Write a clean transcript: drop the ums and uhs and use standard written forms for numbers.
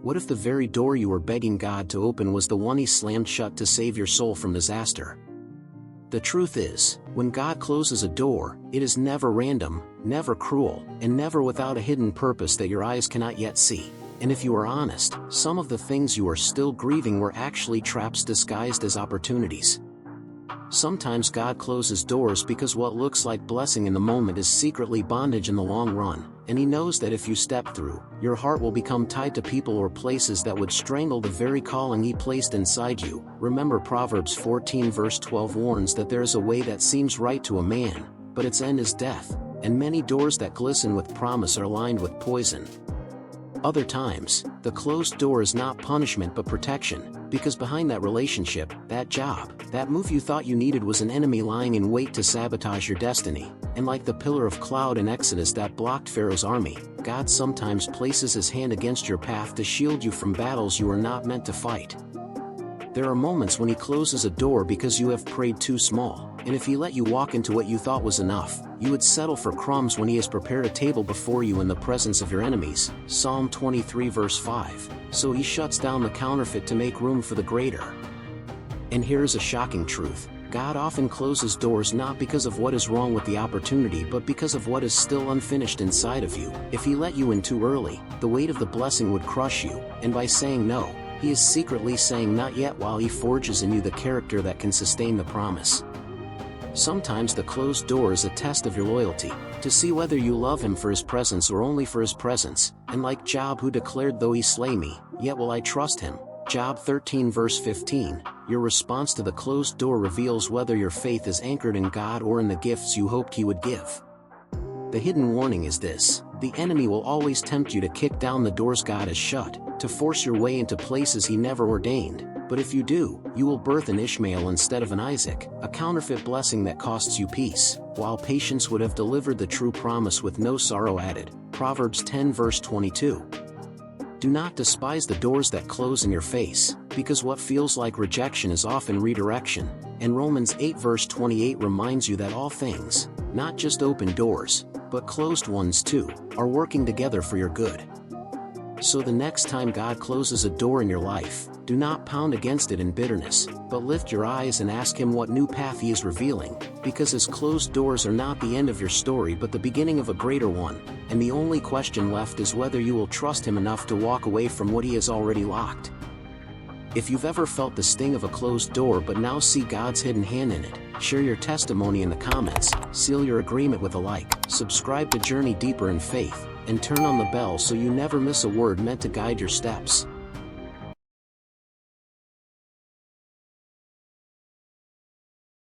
What if the very door you were begging God to open was the one He slammed shut to save your soul from disaster? The truth is, when God closes a door, it is never random, never cruel, and never without a hidden purpose that your eyes cannot yet see. And if you are honest, some of the things you are still grieving were actually traps disguised as opportunities. Sometimes God closes doors because what looks like blessing in the moment is secretly bondage in the long run, and He knows that if you step through, your heart will become tied to people or places that would strangle the very calling He placed inside you. Remember, Proverbs 14 verse 12 warns that there is a way that seems right to a man, but its end is death, and many doors that glisten with promise are lined with poison. Other times, the closed door is not punishment but protection, because behind that relationship, that job, that move you thought you needed was an enemy lying in wait to sabotage your destiny. And like the pillar of cloud in Exodus that blocked Pharaoh's army, God sometimes places His hand against your path to shield you from battles you are not meant to fight. There are moments when He closes a door because you have prayed too small, and if He let you walk into what you thought was enough, you would settle for crumbs when He has prepared a table before you in the presence of your enemies. Psalm 23 verse 5. So He shuts down the counterfeit to make room for the greater. And here's a shocking truth. God often closes doors not because of what is wrong with the opportunity but because of what is still unfinished inside of you. If He let you in too early, the weight of the blessing would crush you, and by saying no, He is secretly saying not yet while He forges in you the character that can sustain the promise. Sometimes the closed door is a test of your loyalty, to see whether you love Him for His presence or only for His presence, and like Job who declared, "Though He slay me, yet will I trust Him." Job 13 verse 15, your response to the closed door reveals whether your faith is anchored in God or in the gifts you hoped He would give. The hidden warning is this: the enemy will always tempt you to kick down the doors God has shut, to force your way into places He never ordained. But if you do, you will birth an Ishmael instead of an Isaac, a counterfeit blessing that costs you peace, while patience would have delivered the true promise with no sorrow added. Proverbs 10 verse 22. Do not despise the doors that close in your face, because what feels like rejection is often redirection. And Romans 8 verse 28 reminds you that all things, not just open doors, but closed ones too, are working together for your good. So the next time God closes a door in your life, do not pound against it in bitterness, but lift your eyes and ask Him what new path He is revealing, because His closed doors are not the end of your story but the beginning of a greater one, and the only question left is whether you will trust Him enough to walk away from what He has already locked. If you've ever felt the sting of a closed door but now see God's hidden hand in it, share your testimony in the comments, seal your agreement with a like, subscribe to Journey Deeper in Faith, and turn on the bell so you never miss a word meant to guide your steps.